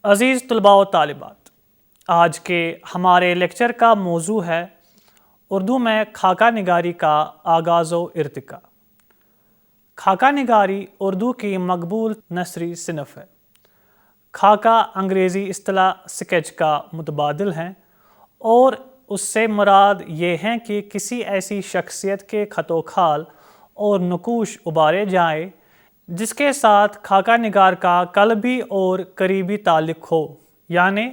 عزیز طلباء و طالبات، آج کے ہمارے لیکچر کا موضوع ہے اردو میں خاکہ نگاری کا آغاز و ارتقاء۔ خاکہ نگاری اردو کی مقبول نثری صنف ہے۔ خاکہ انگریزی اصطلاح سکیچ کا متبادل ہے اور اس سے مراد یہ ہیں کہ کسی ایسی شخصیت کے خط و خال اور نقوش ابارے جائیں جس کے ساتھ خاکہ نگار کا قلبی اور قریبی تعلق ہو، یعنی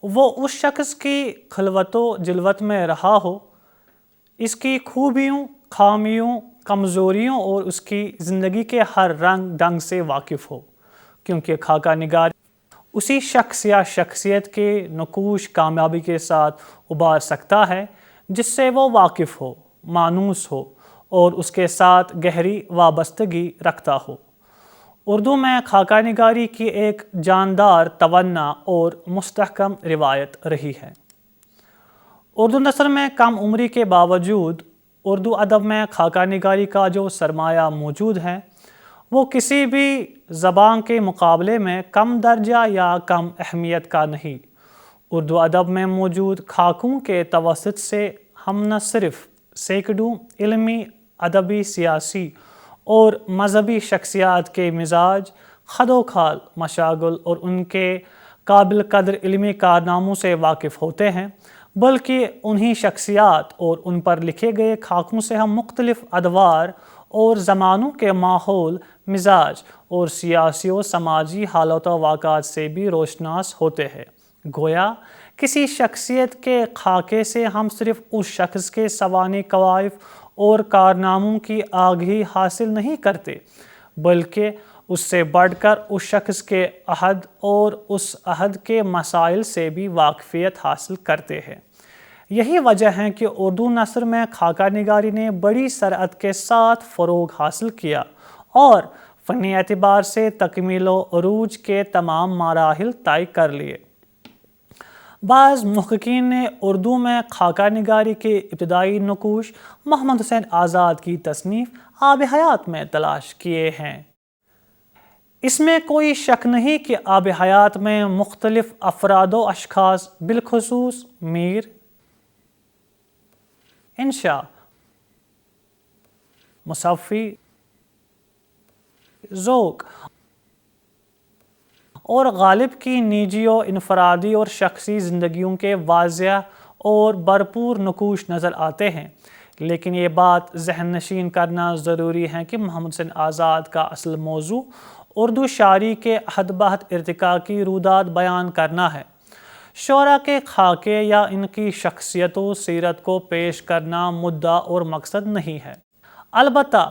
وہ اس شخص کی خلوت و جلوت میں رہا ہو، اس کی خوبیوں، خامیوں، کمزوریوں اور اس کی زندگی کے ہر رنگ ڈھنگ سے واقف ہو، کیونکہ خاکہ نگار اسی شخص یا شخصیت کے نقوش کامیابی کے ساتھ ابار سکتا ہے جس سے وہ واقف ہو، مانوس ہو اور اس کے ساتھ گہری وابستگی رکھتا ہو۔ اردو میں خاکہ نگاری کی ایک جاندار توانا اور مستحکم روایت رہی ہے۔ اردو نثر میں کم عمری کے باوجود اردو ادب میں خاکہ نگاری کا جو سرمایہ موجود ہے وہ کسی بھی زبان کے مقابلے میں کم درجہ یا کم اہمیت کا نہیں۔ اردو ادب میں موجود خاکوں کے توسط سے ہم نہ صرف سینکڑوں علمی، ادبی، سیاسی اور مذہبی شخصیات کے مزاج، خد و خال، مشاغل اور ان کے قابل قدر علمی کارناموں سے واقف ہوتے ہیں، بلکہ انہی شخصیات اور ان پر لکھے گئے خاکوں سے ہم مختلف ادوار اور زمانوں کے ماحول، مزاج اور سیاسی و سماجی حالات و واقعات سے بھی روشناس ہوتے ہیں۔ گویا کسی شخصیت کے خاکے سے ہم صرف اس شخص کے سوانح کوائف اور کارناموں کی آگہی حاصل نہیں کرتے، بلکہ اس سے بڑھ کر اس شخص کے عہد اور اس عہد کے مسائل سے بھی واقفیت حاصل کرتے ہیں۔ یہی وجہ ہے کہ اردو نثر میں خاکہ نگاری نے بڑی سرعت کے ساتھ فروغ حاصل کیا اور فنی اعتبار سے تکمیل و عروج کے تمام مراحل طے کر لیے۔ بعض محققین نے اردو میں خاکہ نگاری کے ابتدائی نقوش محمد حسین آزاد کی تصنیف آب حیات میں تلاش کیے ہیں۔ اس میں کوئی شک نہیں کہ آب حیات میں مختلف افراد و اشخاص، بالخصوص میر، انشا، مصفی، ذوق اور غالب کی نجی و انفرادی اور شخصی زندگیوں کے واضح اور بھرپور نقوش نظر آتے ہیں، لیکن یہ بات ذہن نشین کرنا ضروری ہے کہ محمد حسین آزاد کا اصل موضوع اردو شاعری کے عہد بہد ارتقاء کی رودات بیان کرنا ہے۔ شعراء کے خاکے یا ان کی شخصیت و سیرت کو پیش کرنا مدعا اور مقصد نہیں ہے، البتہ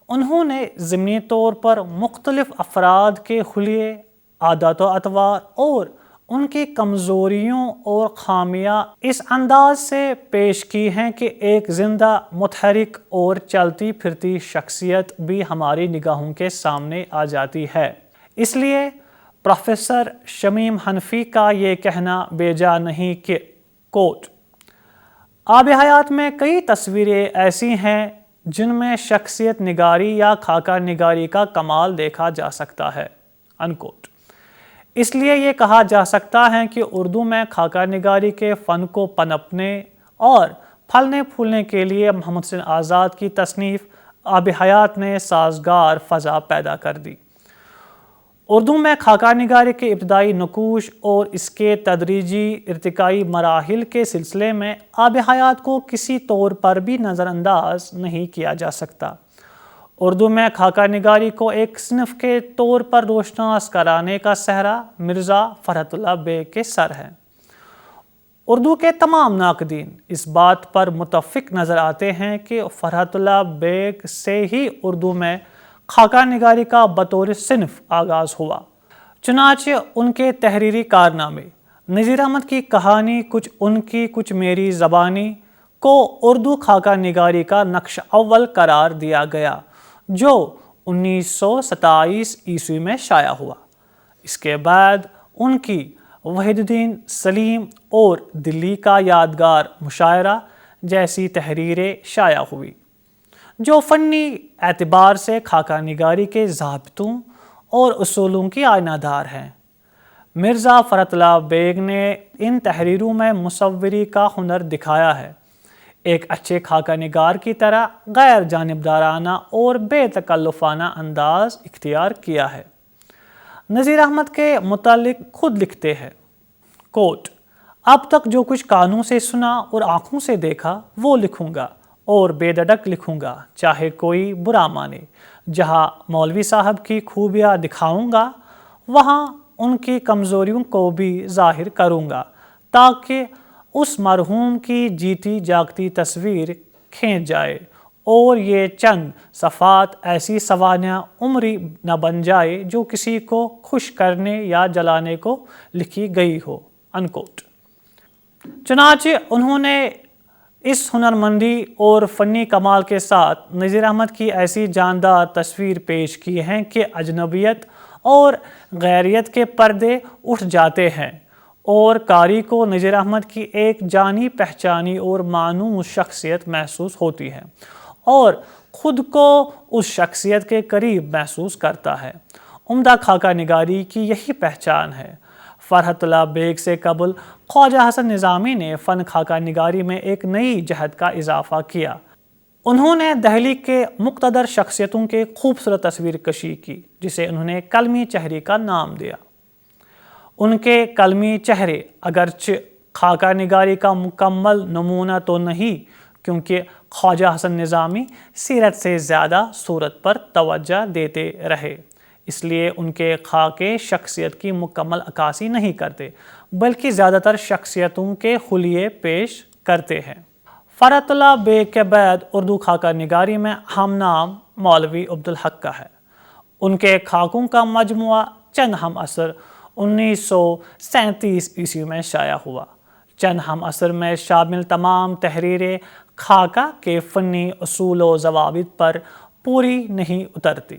انہوں نے ضمنی طور پر مختلف افراد کے حلیے، عادات و اطوار اور ان کی کمزوریوں اور خامیاں اس انداز سے پیش کی ہیں کہ ایک زندہ، متحرک اور چلتی پھرتی شخصیت بھی ہماری نگاہوں کے سامنے آ جاتی ہے۔ اس لیے پروفیسر شمیم حنفی کا یہ کہنا بے جا نہیں کہ کوٹ آب حیات میں کئی تصویریں ایسی ہیں جن میں شخصیت نگاری یا خاکہ نگاری کا کمال دیکھا جا سکتا ہے، انکوٹ۔ اس لیے یہ کہا جا سکتا ہے کہ اردو میں خاکہ نگاری کے فن کو پنپنے اور پھلنے پھولنے کے لیے محمد حسین آزاد کی تصنیف آب حیات نے سازگار فضا پیدا کر دی۔ اردو میں خاکہ نگاری کے ابتدائی نقوش اور اس کے تدریجی ارتقائی مراحل کے سلسلے میں آب حیات کو کسی طور پر بھی نظر انداز نہیں کیا جا سکتا۔ اردو میں خاکہ نگاری کو ایک صنف کے طور پر روشناس کرانے کا سہرا مرزا فرحت اللہ بیگ کے سر ہے۔ اردو کے تمام ناقدین اس بات پر متفق نظر آتے ہیں کہ فرحت اللہ بیگ سے ہی اردو میں خاکہ نگاری کا بطور صنف آغاز ہوا۔ چنانچہ ان کے تحریری کارنامے نذیر احمد کی کہانی، کچھ ان کی کچھ میری زبانی کو اردو خاکہ نگاری کا نقش اول قرار دیا گیا، جو 1927 عیسوی میں شائع ہوا۔ اس کے بعد ان کی وحید الدین سلیم اور دلی کا یادگار مشاعرہ جیسی تحریریں شائع ہوئی، جو فنی اعتبار سے خاکہ نگاری کے ضابطوں اور اصولوں کی آئینہ دار ہیں۔ مرزا فرحت اللہ بیگ نے ان تحریروں میں مصوری کا ہنر دکھایا ہے، ایک اچھے خاکہ نگار کی طرح غیر جانبدارانہ اور بے تکلفانہ انداز اختیار کیا ہے۔ نذیر احمد کے متعلق خود لکھتے ہیں، کوٹ، اب تک جو کچھ کانوں سے سنا اور آنکھوں سے دیکھا وہ لکھوں گا اور بے دھڑک لکھوں گا، چاہے کوئی برا مانے۔ جہاں مولوی صاحب کی خوبیاں دکھاؤں گا وہاں ان کی کمزوریوں کو بھی ظاہر کروں گا تاکہ اس مرحوم کی جیتی جاگتی تصویر کھینچ جائے اور یہ چند صفحات ایسی سوانح عمری نہ بن جائے جو کسی کو خوش کرنے یا جلانے کو لکھی گئی ہو۔ انکوٹ۔ چنانچہ انہوں نے اس ہنرمندی اور فنی کمال کے ساتھ نذیر احمد کی ایسی جاندار تصویر پیش کی ہے کہ اجنبیت اور غیریت کے پردے اٹھ جاتے ہیں اور قاری کو نذیر احمد کی ایک جانی پہچانی اور مانوس شخصیت محسوس ہوتی ہے اور خود کو اس شخصیت کے قریب محسوس کرتا ہے۔ عمدہ خاکہ نگاری کی یہی پہچان ہے۔ فرحت اللہ بیگ سے قبل خواجہ حسن نظامی نے فن خاکہ نگاری میں ایک نئی جہت کا اضافہ کیا۔ انہوں نے دہلی کے مقتدر شخصیتوں کے خوبصورت تصویر کشی کی جسے انہوں نے قلمی چہرے کا نام دیا۔ ان کے قلمی چہرے اگرچہ خاکہ نگاری کا مکمل نمونہ تو نہیں، کیونکہ خواجہ حسن نظامی سیرت سے زیادہ صورت پر توجہ دیتے رہے، اس لیے ان کے خاکے شخصیت کی مکمل عکاسی نہیں کرتے بلکہ زیادہ تر شخصیتوں کے حلیے پیش کرتے ہیں۔ فرحت اللہ بیگ کے بعد اردو خاکہ نگاری میں اہم نام مولوی عبدالحق کا ہے۔ ان کے خاکوں کا مجموعہ چند ہم عصر 1937 عیسوی میں شائع ہوا۔ چند ہم عصر میں شامل تمام تحریریں خاکہ کے فنی اصول و ضوابط پر پوری نہیں اترتی۔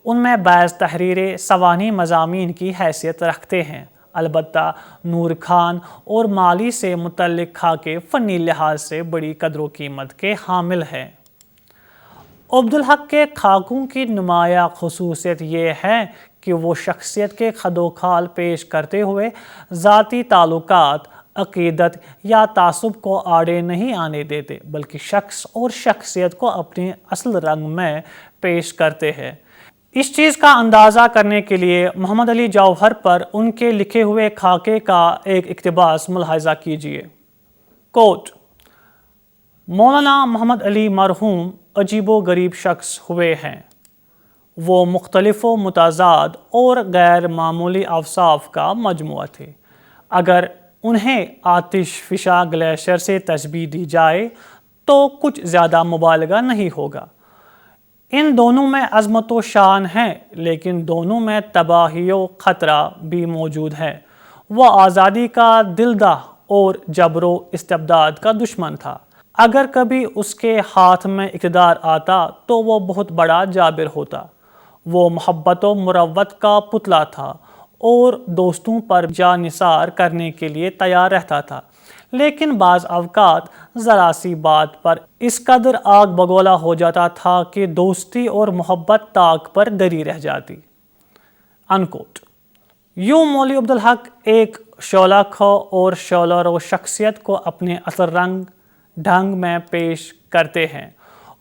ان میں بعض تحریریں سوانح مضامین کی حیثیت رکھتے ہیں، البتہ نور خان اور مالی سے متعلق خاکے فنی لحاظ سے بڑی قدر و قیمت کے حامل ہیں۔ عبدالحق کے خاکوں کی نمایاں خصوصیت یہ ہے کہ وہ شخصیت کے خد و خال پیش کرتے ہوئے ذاتی تعلقات، عقیدت یا تعصب کو آڑے نہیں آنے دیتے بلکہ شخص اور شخصیت کو اپنے اصل رنگ میں پیش کرتے ہیں۔ اس چیز کا اندازہ کرنے کے لیے محمد علی جوہر پر ان کے لکھے ہوئے خاکے کا ایک اقتباس ملاحظہ کیجیے۔ کوٹ، مولانا محمد علی مرحوم عجیب و غریب شخص ہوئے ہیں۔ وہ مختلف و متضاد اور غیر معمولی اوصاف کا مجموعہ تھے۔ اگر انہیں آتش فشاں گلیشیئر سے تشبیہ دی جائے تو کچھ زیادہ مبالغہ نہیں ہوگا۔ ان دونوں میں عظمت و شان ہے لیکن دونوں میں تباہی و خطرہ بھی موجود ہے۔ وہ آزادی کا دلدہ اور جبر و استبداد کا دشمن تھا۔ اگر کبھی اس کے ہاتھ میں اقتدار آتا تو وہ بہت بڑا جابر ہوتا۔ وہ محبت و مروت کا پتلا تھا اور دوستوں پر جاں نثار کرنے کے لیے تیار رہتا تھا، لیکن بعض اوقات ذرا سی بات پر اس قدر آگ بگولا ہو جاتا تھا کہ دوستی اور محبت طاق پر دری رہ جاتی۔ انکوٹ۔ یوں مولوی عبدالحق ایک شعلہ خو اور شعلہ رو شخصیت کو اپنے اصل رنگ ڈھنگ میں پیش کرتے ہیں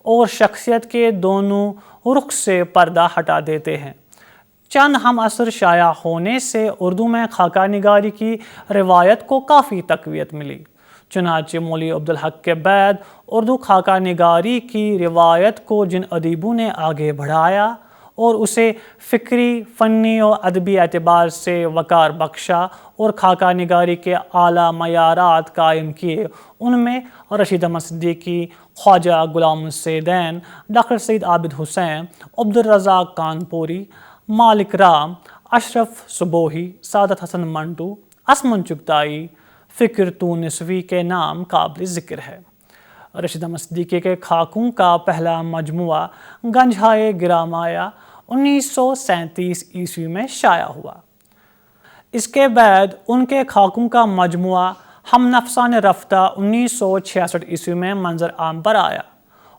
اور شخصیت کے دونوں رخ سے پردہ ہٹا دیتے ہیں۔ چند ہم عصر شائع ہونے سے اردو میں خاکہ نگاری کی روایت کو کافی تقویت ملی۔ چنانچہ مولوی عبدالحق کے بعد اردو خاکہ نگاری کی روایت کو جن ادیبوں نے آگے بڑھایا اور اسے فکری، فنی اور ادبی اعتبار سے وقار بخشا اور خاکہ نگاری کے اعلیٰ معیارات قائم کیے، ان میں رشید احمد صدیقی، خواجہ غلام السیدین، ڈاکٹر سید عابد حسین، عبدالرزاق کانپوری، مالک رام، اشرف صبوحی، سعادت حسن منٹو، اسمن چغتائی، فکر تونسوی کے نام قابل ذکر ہے۔ رشید احمد صدیقی کے خاکوں کا پہلا مجموعہ گنجہائے گرامایا 1937 عیسوی میں شائع ہوا۔ اس کے بعد ان کے خاکوں کا مجموعہ ہم نفسان رفتہ 1966 عیسوی میں منظر عام پر آیا۔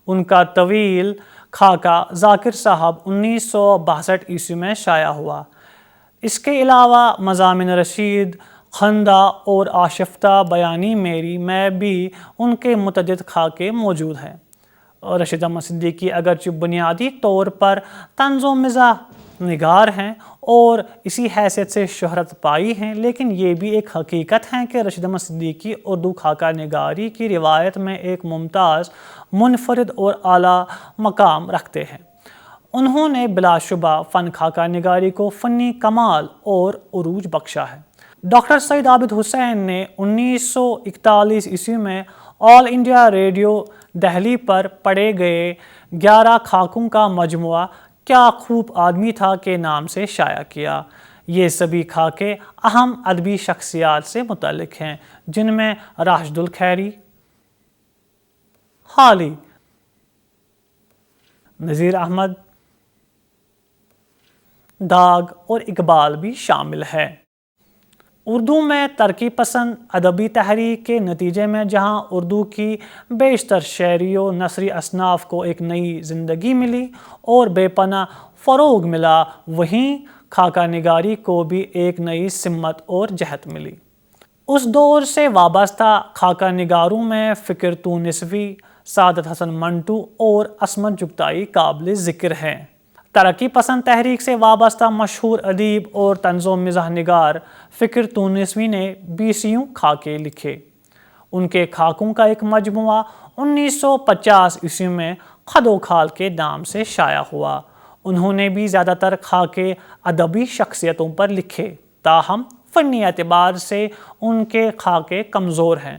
ان کا طویل خاکہ ذاکر صاحب 1962 عیسوی میں شائع ہوا۔ اس کے علاوہ مضامین رشید، خندہ اور آشفتہ بیانی میری میں بھی ان کے متعدد خاکے موجود ہیں۔ رشید احمد صدیقی اگرچہ بنیادی طور پر طنز و مزاح نگار ہیں اور اسی حیثیت سے شہرت پائی ہیں، لیکن یہ بھی ایک حقیقت ہے کہ رشید احمد صدیقی اردو خاکہ نگاری کی روایت میں ایک ممتاز، منفرد اور اعلیٰ مقام رکھتے ہیں۔ انہوں نے بلا شبہ فن خاکہ نگاری کو فنی کمال اور عروج بخشا ہے۔ ڈاکٹر سعید عابد حسین نے 1941 میں آل انڈیا ریڈیو دہلی پر پڑھے گئے 11 خاکوں کا مجموعہ کیا خوب آدمی تھا کے نام سے شائع کیا۔ یہ سبھی خاکے اہم ادبی شخصیات سے متعلق ہیں، جن میں راشد الخیری، حالی، نذیر احمد، داغ اور اقبال بھی شامل ہے۔ اردو میں ترقی پسند ادبی تحریک کے نتیجے میں جہاں اردو کی بیشتر شعری و نثری اصناف کو ایک نئی زندگی ملی اور بے پناہ فروغ ملا، وہیں خاکہ نگاری کو بھی ایک نئی سمت اور جہت ملی۔ اس دور سے وابستہ خاکہ نگاروں میں فکر تونسوی، سعادت حسن منٹو اور عصمت چغتائی قابل ذکر ہیں۔ ترقی پسند تحریک سے وابستہ مشہور ادیب اور طنز و مزاح نگار فکر تونسوی نے 20 خاکے لکھے۔ ان کے خاکوں کا ایک مجموعہ 1950 میں خد و خال کے نام سے شائع ہوا۔ انہوں نے بھی زیادہ تر خاکے ادبی شخصیتوں پر لکھے، تاہم فنی اعتبار سے ان کے خاکے کمزور ہیں۔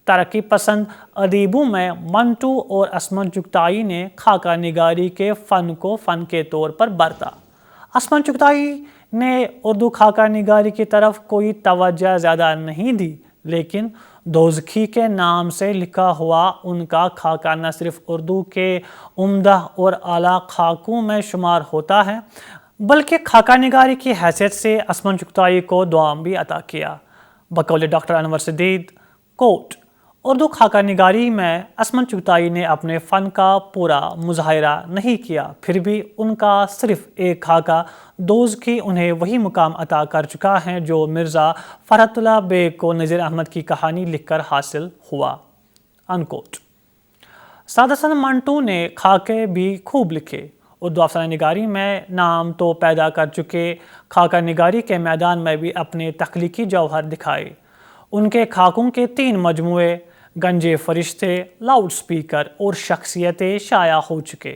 ترقی پسند ادیبوں میں منٹو اور عصمت چغتائی نے خاکہ نگاری کے فن کو فن کے طور پر برتا۔ عصمت چغتائی نے اردو خاکہ نگاری کی طرف کوئی توجہ زیادہ نہیں دی، لیکن دوزخی کے نام سے لکھا ہوا ان کا خاکہ نہ صرف اردو کے عمدہ اور اعلیٰ خاکوں میں شمار ہوتا ہے، بلکہ خاکہ نگاری کی حیثیت سے عصمت چغتائی کو دوام بھی عطا کیا۔ بقول ڈاکٹر انور سدید، کوٹ: اردو خاکہ نگاری میں عصمت چغتائی نے اپنے فن کا پورا مظاہرہ نہیں کیا، پھر بھی ان کا صرف ایک خاکہ دوزخی انہیں وہی مقام عطا کر چکا ہے جو مرزا فرحت اللہ بیگ کو نذیر احمد کی کہانی لکھ کر حاصل ہوا۔ انکوٹ۔ سعادت حسن منٹو نے خاکے بھی خوب لکھے۔ اردو افسانہ نگاری میں نام تو پیدا کر چکے، خاکہ نگاری کے میدان میں بھی اپنے تخلیقی جوہر دکھائے۔ ان کے خاکوں کے 3 مجموعے گنجے فرشتے، لاؤڈ سپیکر اور شخصیتیں شائع ہو چکے۔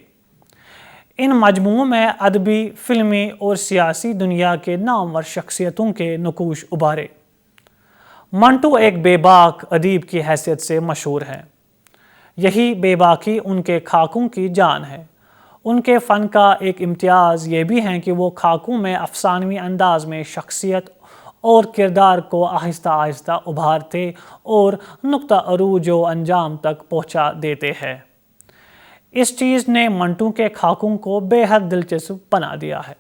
ان مجموعوں میں ادبی، فلمی اور سیاسی دنیا کے نامور شخصیتوں کے نقوش ابھارے۔ منٹو ایک بے باک ادیب کی حیثیت سے مشہور ہیں۔ یہی بے باکی ان کے خاکوں کی جان ہے۔ ان کے فن کا ایک امتیاز یہ بھی ہے کہ وہ خاکوں میں افسانوی انداز میں شخصیت اور کردار کو آہستہ آہستہ ابھارتے اور نقطہ عروج و انجام تک پہنچا دیتے ہیں۔ اس چیز نے منٹو کے خاکوں کو بے حد دلچسپ بنا دیا ہے۔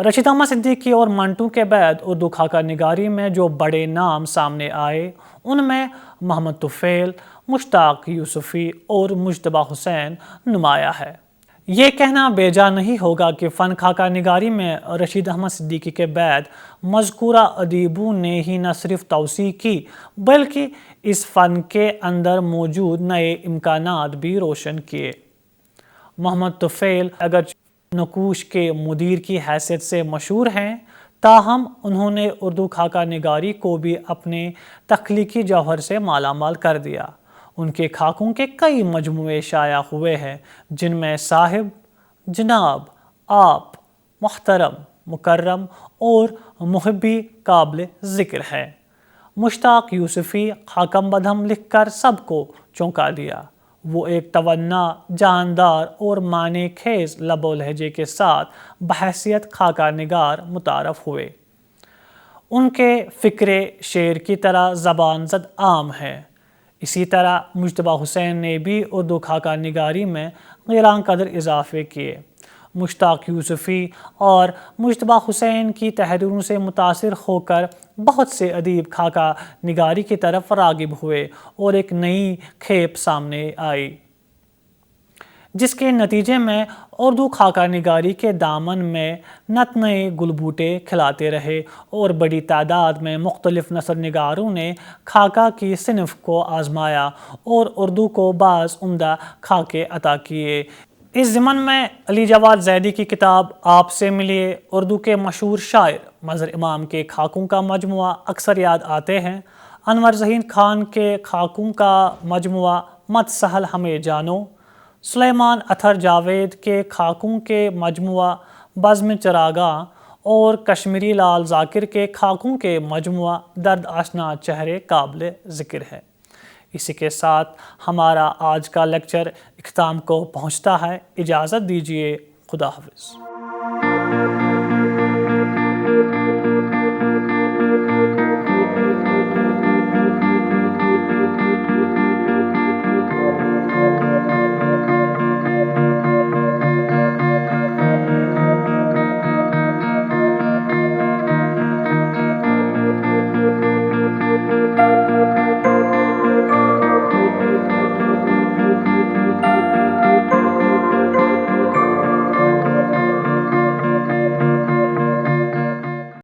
رشید احمد صدیقی اور منٹو کے بعد اردو خاکہ نگاری میں جو بڑے نام سامنے آئے، ان میں محمد طفیل، مشتاق یوسفی اور مجتبیٰ حسین نمایاں ہے۔ یہ کہنا بیجا نہیں ہوگا کہ فن خاکہ نگاری میں رشید احمد صدیقی کے بعد مذکورہ ادیبوں نے ہی نہ صرف توسیع کی، بلکہ اس فن کے اندر موجود نئے امکانات بھی روشن کیے۔ محمد طفیل اگرچہ نقوش کے مدیر کی حیثیت سے مشہور ہیں، تاہم انہوں نے اردو خاکہ نگاری کو بھی اپنے تخلیقی جوہر سے مالا مال کر دیا۔ ان کے خاکوں کے کئی مجموعے شائع ہوئے ہیں، جن میں صاحب، جناب، آپ، محترم، مکرم اور محبی قابل ذکر ہے۔ مشتاق یوسفی خاکم بدہم لکھ کر سب کو چونکا دیا۔ وہ ایک توانا، جاندار اور معنی خیز لب و لہجے کے ساتھ بحیثیت خاکہ نگار متعارف ہوئے۔ ان کے فکرے شعر کی طرح زبان زد عام ہے۔ اسی طرح مجتبیٰ حسین نے بھی اردو خاکہ نگاری میں گراں قدر اضافے کیے۔ مشتاق یوسفی اور مجتبیٰ حسین کی تحریروں سے متاثر ہو کر بہت سے ادیب خاکہ نگاری کی طرف راغب ہوئے اور ایک نئی کھیپ سامنے آئی۔ جس کے نتیجے میں اردو خاکہ نگاری کے دامن میں نت نئے گل بوٹے کھلاتے رہے اور بڑی تعداد میں مختلف نثر نگاروں نے خاکہ کی صنف کو آزمایا اور اردو کو بعض عمدہ خاکے عطا کیے۔ اس ضمن میں علی جواد زیدی کی کتاب آپ سے ملیے اردو کے مشہور شاعر مظہر امام کے خاکوں کا مجموعہ اکثر یاد آتے ہیں۔ انور ذہین خان کے خاکوں کا مجموعہ مت سہل ہمیں جانو، سلیمان اطہر جاوید کے خاکوں کے مجموعہ بزم چراغاں اور کشمیری لال ذاکر کے خاکوں کے مجموعہ درد آشنا چہرے قابل ذکر ہے۔ اسی کے ساتھ ہمارا آج کا لیکچر اختتام کو پہنچتا ہے۔ اجازت دیجیے، خدا حافظ۔